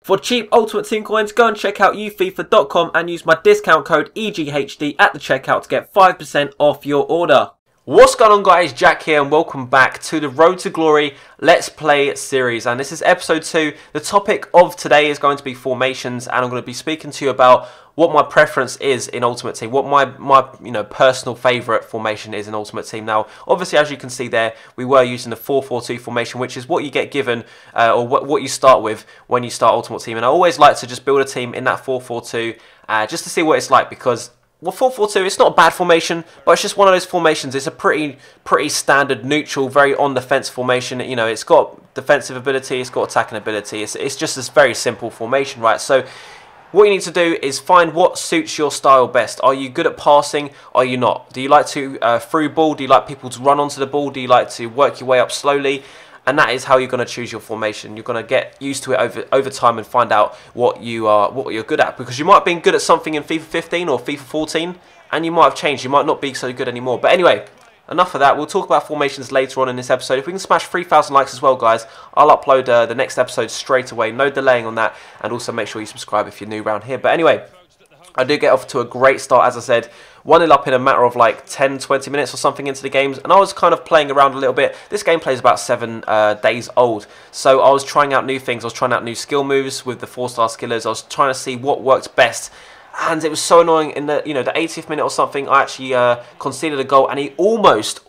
For cheap Ultimate Team coins, go and check out ufifa.com and use my discount code EGHD at the checkout to get 5% off your order. What's going on, guys? Jack here and welcome back to the Road to Glory Let's Play series, and this is episode 2. The topic of today is going to be formations, and I'm going to be speaking to you about what my preference is in Ultimate Team, what my personal favourite formation is in Ultimate Team. Now, obviously, as you can see there, we were using the 4-4-2 formation, which is what you get given, or what you start with when you start Ultimate Team. And I always like to just build a team in that 4-4-2, just to see what it's like, because well, 4-4-2, it's not a bad formation, but it's just one of those formations. It's a pretty standard, neutral, very on-the-fence formation. You know, it's got defensive ability, it's got attacking ability. It's just this very simple formation, right? So what you need to do is find what suits your style best. Are you good at passing? Are you not? Do you like to through ball? Do you like people to run onto the ball? Do you like to work your way up slowly? And that is how you're going to choose your formation. You're going to get used to it over time and find out what you're good at. Because you might have been good at something in FIFA 15 or FIFA 14, and you might have changed. You might not be so good anymore. But anyway, enough of that. We'll talk about formations later on in this episode. If we can smash 3,000 likes as well, guys, I'll upload the next episode straight away. No delaying on that. And also make sure you subscribe if you're new around here. But anyway, I do get off to a great start, as I said. 1-0 up in a matter of like 10-20 minutes or something into the games, and I was kind of playing around a little bit. This gameplay is about 7 days old, so I was trying out new things. I was trying out new skill moves with the 4-star skillers. I was trying to see what worked best, and it was so annoying. In the the 80th minute or something, I actually conceded a goal, and he almost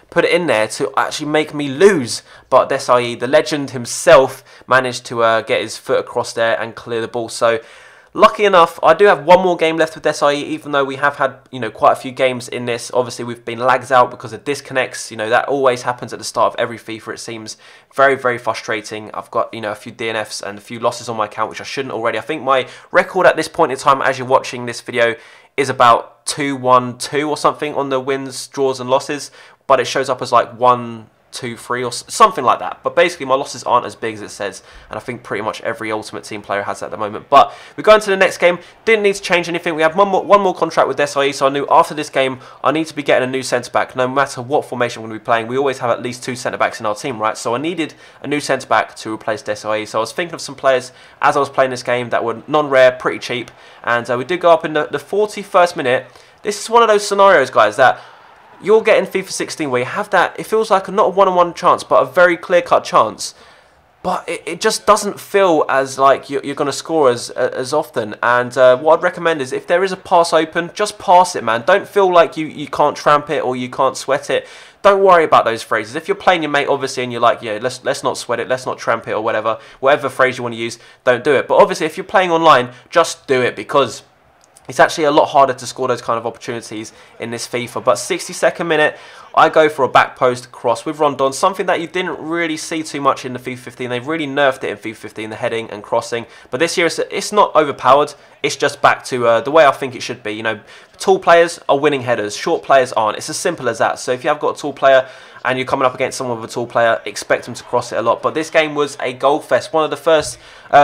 put it in there to actually make me lose. But Desai, the legend himself, managed to get his foot across there and clear the ball. So lucky enough, I do have one more game left with Desai, even though we have had, quite a few games in this. Obviously, we've been lags out because of disconnects. That always happens at the start of every FIFA, it seems. Very, very frustrating. I've got, a few DNFs and a few losses on my account, which I shouldn't already. I think my record at this point in time, as you're watching this video, is about 2-1-2 or something on the wins, draws, and losses. But it shows up as like 1-2-3 or something like that. But basically, my losses aren't as big as it says, and I think pretty much every Ultimate Team player has that at the moment. But we're going to the next game. Didn't need to change anything. We have one more contract with Desai, so I knew after this game I need to be getting a new centre-back. No matter what formation we're going to be playing, we always have at least 2 centre-backs in our team, right? So I needed a new centre-back to replace Desai. So I was thinking of some players as I was playing this game that were non-rare, pretty cheap, and we did go up in the 41st minute. This is one of those scenarios, guys, that you'll get in FIFA 16 where you have that, it feels like not a one-on-one chance, but a very clear-cut chance. But it just doesn't feel as like you're going to score as often. And what I'd recommend is if there is a pass open, just pass it, man. Don't feel like you can't tramp it or you can't sweat it. Don't worry about those phrases. If you're playing your mate, obviously, and you're like, yeah, let's not sweat it, let's not tramp it or whatever phrase you want to use, don't do it. But obviously, if you're playing online, just do it, because it's actually a lot harder to score those kind of opportunities in this FIFA. But 62nd minute, I go for a back post cross with Rondon, something that you didn't really see too much in the FIFA 15. They've really nerfed it in FIFA 15, the heading and crossing. But this year, it's not overpowered. It's just back to the way I think it should be. Tall players are winning headers. Short players aren't. It's as simple as that. So if you have got a tall player and you're coming up against someone with a tall player, expect them to cross it a lot. But this game was a goal fest. One of the first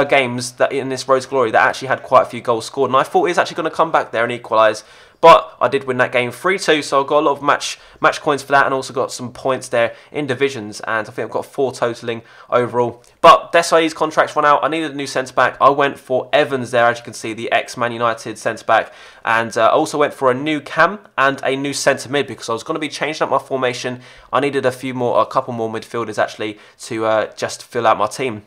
games that in this Road to Glory that actually had quite a few goals scored. And I thought he was actually going to come back there and equalise. But I did win that game 3-2, so I got a lot of match coins for that, and also got some points there in divisions, and I think I've got 4 totaling overall. But Desai's contract's run out. I needed a new centre-back. I went for Evans there, as you can see, the ex-Man United centre-back, and I also went for a new cam and a new centre-mid, because I was going to be changing up my formation. I needed a couple more midfielders, actually, to just fill out my team.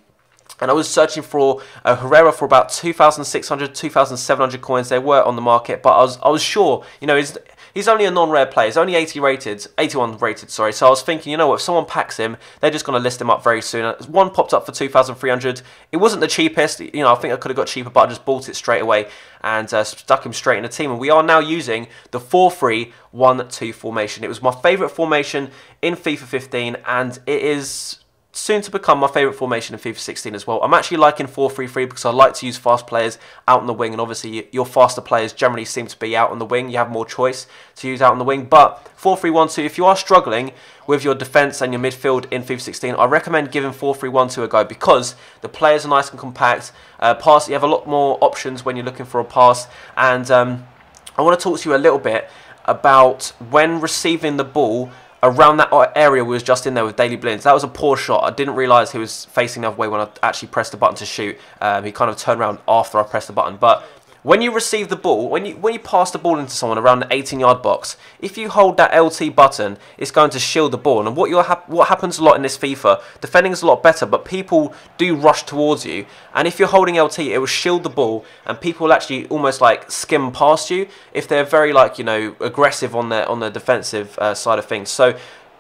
And I was searching for Herrera for about 2,600, 2,700 coins. They were on the market, but I was sure, he's only a non-rare player. He's only 81 rated, sorry. So I was thinking, if someone packs him, they're just going to list him up very soon. One popped up for 2,300. It wasn't the cheapest. I think I could have got cheaper, but I just bought it straight away and stuck him straight in the team. And we are now using the 4-3-1-2 formation. It was my favourite formation in FIFA 15, and it is soon to become my favourite formation in FIFA 16 as well. I'm actually liking 4-3-3 because I like to use fast players out on the wing, and obviously your faster players generally seem to be out on the wing. You have more choice to use out on the wing. But 4-3-1-2, if you are struggling with your defence and your midfield in FIFA 16, I recommend giving 4-3-1-2 a go, because the players are nice and compact. You have a lot more options when you're looking for a pass. And I want to talk to you a little bit about when receiving the ball around that area we was just in there with Daily Blins. That was a poor shot. I didn't realise he was facing the other way when I actually pressed the button to shoot. He kind of turned around after I pressed the button. But when you receive the ball, when you pass the ball into someone around the 18-yard box, if you hold that LT button, it's going to shield the ball. And what happens a lot in this FIFA, defending is a lot better, but people do rush towards you. And if you're holding LT, it will shield the ball, and people will actually almost like skim past you if they're very, like, you know, aggressive on the defensive side of things. So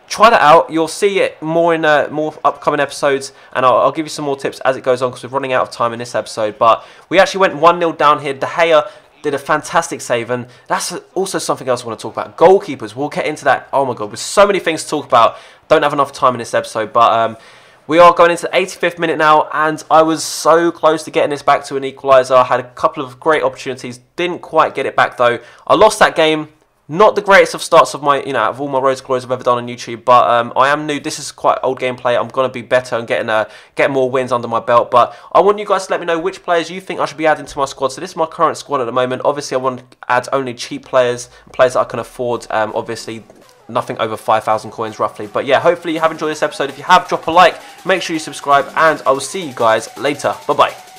try that out. You'll see it more in more upcoming episodes, and I'll give you some more tips as it goes on because we're running out of time in this episode. But we actually went 1-0 down here. De Gea did a fantastic save, and that's also something else I want to talk about. Goalkeepers, we'll get into that. Oh my God, there's so many things to talk about. Don't have enough time in this episode, but we are going into the 85th minute now, and I was so close to getting this back to an equaliser. I had a couple of great opportunities, didn't quite get it back though. I lost that game. Not the greatest of starts of my, out of all my Road to Glories I've ever done on YouTube, but I am new. This is quite old gameplay. I'm going to be better and get more wins under my belt. But I want you guys to let me know which players you think I should be adding to my squad. So this is my current squad at the moment. Obviously, I want to add only cheap players, players that I can afford. Obviously, nothing over 5,000 coins roughly. But yeah, hopefully you have enjoyed this episode. If you have, drop a like. Make sure you subscribe, and I will see you guys later. Bye-bye.